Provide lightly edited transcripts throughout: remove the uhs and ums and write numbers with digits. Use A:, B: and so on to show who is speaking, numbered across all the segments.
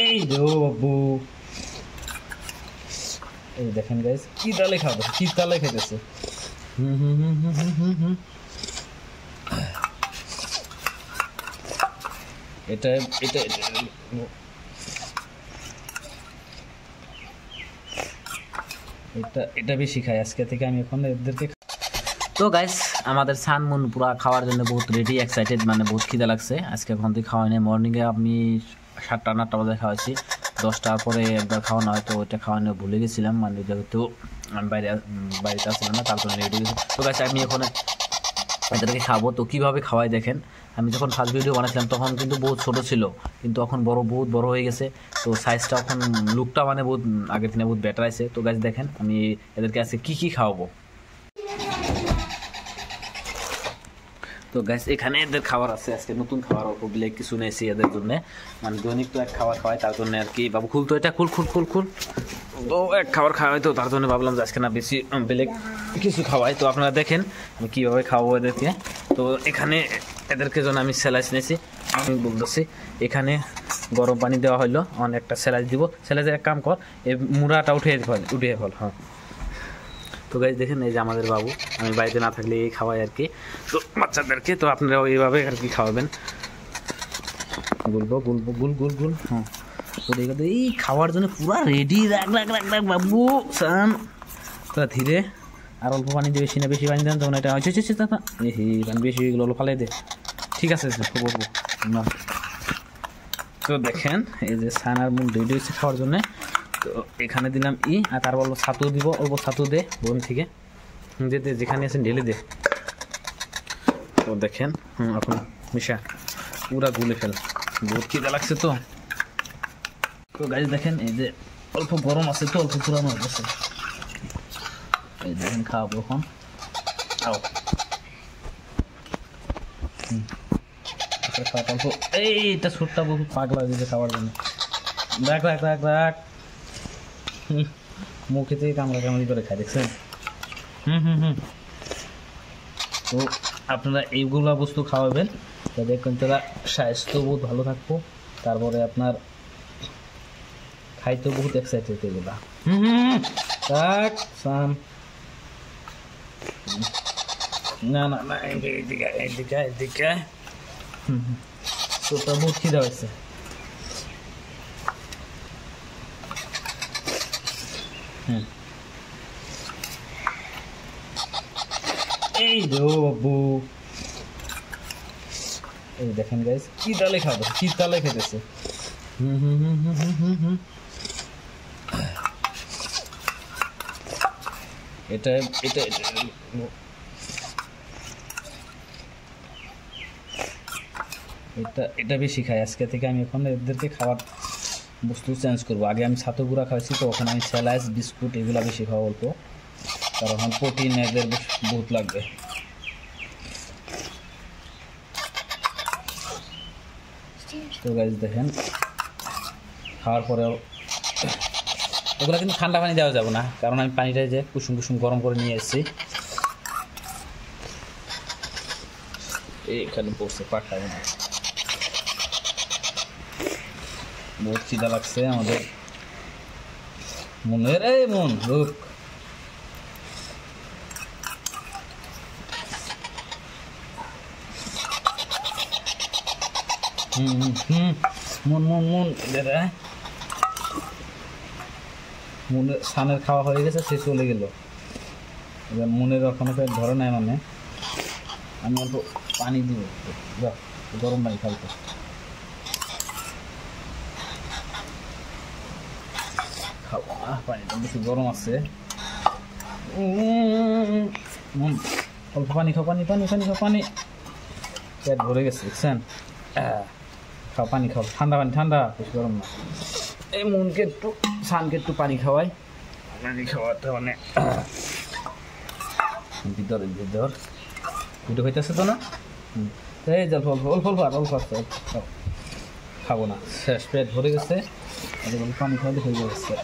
A: এই রে বাবু, এই দেখেন গাইস কি তালে খাবে, কি তালে খেতেছে। এটা এটা এটা এটা বেশি খাই আজকে থেকে আমি এখন এদেরকে। তো গাইস আমাদের সানমুন পুরা খাওয়ার জন্য বহুত রেডি, এক্সাইটেড, মানে বহুত খিদা লাগছে। আজকে এখন থেকে খাওয়াই নাই, মর্নিংয়ে আমি 7টা 8টা বাজে খাওয়াইছি, 10টার পরে একবার খাওয়ানো হয়, তো ওইটা খাওয়ানো ভুলে গেছিলাম, মানে যেহেতু আমি বাড়িতে আসছিলাম না, তারপরে রেডি গেছি। তো গাইস আমি এখন এদেরকে খাবো। তো কীভাবে খাওয়াই দেখেন, আমি যখন ফার্স্ট ভিডিও বানাচ্ছিলাম তখন কিন্তু বহুত ছোটো ছিল, কিন্তু এখন বহুত বড় হয়ে গেছে। তো সাইজটা এখন লুকটা মানে বহুত আগের দিনে বহুত বেটার আছে। তো গাইস দেখেন আমি এদেরকে আজকে কী খাওয়াবো। তো গাইস এখানে এদের খাবার আছে, আজকে নতুন খাবার অল্প ব্লেক কিছু নিয়েছি এদের জন্য, মানে দৈনিক তো এক খাবার খাওয়াই, তার জন্য আর কি। বাবু খুল তো এটা, খুল তো এক খাবার খাওয়াই, তো তার জন্য ভাবলাম যে আজকে না বেশি ব্লেক কিছু খাওয়াই। তো আপনারা দেখেন আমি কীভাবে খাওয়াবো এদেরকে। তো এখানে এদেরকে জন্য আমি স্যালাইস নিয়েছি, আমি বলতেছি এখানে গরম পানি দেওয়া হলো, একটা স্যালাইস দিব। স্যালাইসের এক কাম কর, এই মুড়াটা উঠিয়ে ফেল। হ্যাঁ তো গাইস দেখেন এই যে আমাদের বাবু, আমি বাড়িতে না থাকলে এই খাওয়াই আর কি, তো বাচ্চাদেরকে। তো আপনারাও এইভাবে আর কি খাওয়াবেন। গুল। হ্যাঁ তো দেখো এই খাওয়ার জন্য পুরো রেডি, রাখ বাবু সান। তোরা ধীরে, আর অল্প পানি দিয়ে, বেশি পানি দেন তখন এটা পানি বেশি হয়ে গেলো, ফালাই দে। ঠিক আছে না। তো দেখেন এই যে সান আর মুন রেডি হচ্ছে খাওয়ার জন্যে। তো এখানে দিলাম আর তার বলবো ছাতু দিব, অল্প ছাতু দে বোন থেকে, দে যেখানে আছেন ঢেলে দে। তো দেখেন এখন মিশা পুরা গুলে ফেল, বহুত খিদা লাগছে। তো গাইস দেখেন এই যে অল্প গরম আছে, তো অল্প পুরানো হয়ে গেছে। এই দেখেন খাওয়াবো এখন, খাও অল্প। এইটা ছোট্টা বহুত পাগলা দিয়েছে খাওয়ার জন্য। রাখ মুখে থেকে কামড়ি করে খাই, দেখছেন। তো আপনারা এইগুলা বস্তু খাওয়াবেন, দেখবেন তারা স্বাস্থ্য বহুত ভালো থাকবো, তারপরে আপনার খাইতেও বহুত এক্সাইটেড এগুলা। না এদিকে তোটা বহুত খিদা হয়েছে। এই রে বাবু, এই দেখেন গাইস কি তালে খাবে, কি তালে খেতেছে। এটা বেশি খাই আজকে থেকে। আমি এখন এদেরকে খাবার বস্তু চেঞ্জ করবো। আগে আমি ছাতু গুঁড়া খাওয়াইছি, তো ওখানে আমি স্যালাইস বিস্কুট এগুলা বেশি খাওয়া অল্প, কারণ এখন প্রোটিন এদের বহুত লাগবে। তো গাইস দেখেন খাওয়ার পরেও এগুলো কিন্তু ঠান্ডা পানি দেওয়া যাবে না, কারণ আমি পানিটা যে কুসুম গরম করে নিয়ে এসেছি। এইখানে পড়ছে পাঠায় না, বহুত খিদা লাগছে আমাদের মনের। মন রূপ মন মনের সানের খাওয়া হয়ে গেছে, সে চলে গেল। এবার মনের এখনো পেট ধরে নাই, মানে আমি অল্প পানি দিব, গরম পানি খাইতে। খাওয়া পানিটা বেশি গরম আছে। অল্প পানি খাও, পানি পেট ভরে গেছে, দেখছেন। খাও পানি খাও, ঠান্ডা বেশি গরম না। এই মনকে একটু সানকে একটু পানি খাওয়াই, পানি খাওয়াতে মানে ভিতর ভিডিও হইতেছে তো না। এই যে অল্প খাবো না, শেষ পেট ভরে গেছে, পানি খাওয়াতে হয়ে গেছে।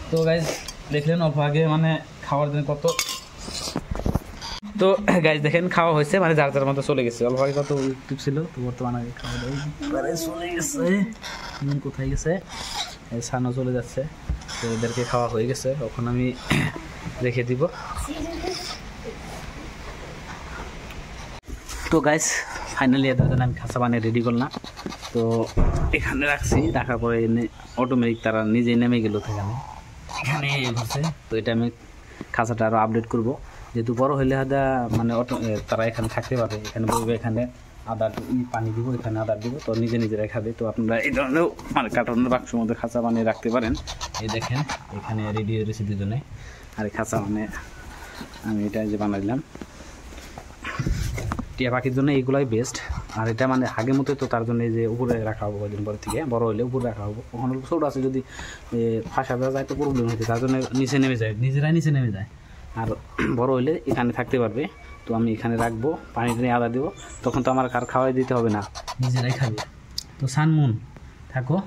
A: তো গাইস দেখলেন অল্প আগে মানে খাওয়ার জন্য কত তো গাইজ দেখেন খাওয়া হয়েছে, মানে যার যার মতো চলে গেছে। অল্প আগে কত ইউটিউব ছিল, তো বর্তমানে খাওয়া দাওয়া চলে গেছে। কোথায় গেছে? সানও চলে যাচ্ছে। তো এদেরকে খাওয়া হয়ে গেছে, তখন আমি রেখে দিব। তো গাইজ ফাইনালি এদের জন্য আমি খাঁচা বানিয়ে রেডি করলাম। তো এখানে রাখছি, রাখার পরে অটোমেটিক তারা নিজেই নেমে গেল এখানে ঘুরছে। তো এটা আমি খাঁচাটা আরও আপডেট করব, যেহেতু বড় হইলে হয়তো মানে তারা এখানে থাকতে পারবে। এখানে বলবে, এখানে আদার পানি দিব, এখানে আদার দিব, তো নিজে নিজেরাই খাবে। তো আপনারা এই ধরনের মানে কার্টনের বাক্সের মধ্যে খাঁচা বানিয়ে রাখতে পারেন। এই দেখেন এখানে রেডি হয়ে রয়েছে দুজনে। আর এই খাঁচা মানে আমি এটা যে বানাইলাম টিয়া পাখির জন্য এইগুলাই বেস্ট। আর এটা মানে আগের মতো, তো তার জন্য এই যে উপরে রাখা হবো, কদিন পরে থেকে বড় হলে উপরে রাখা হবো। ওখানে ছোট আছে, যদি ফাঁসা দেওয়া যায় তো প্রবলেম হয়েছে, তার জন্য নিচে নেমে যায়, নিজেরাই নিচে নেমে যায়। আর বড় হইলে এখানে থাকতে পারবে। তো আমি এখানে রাখবো, পানি টানি আদা দেবো, তখন তো আমার কার খাওয়াই দিতে হবে না, নিজেরাই খাবে। তো সানমুন থাকো।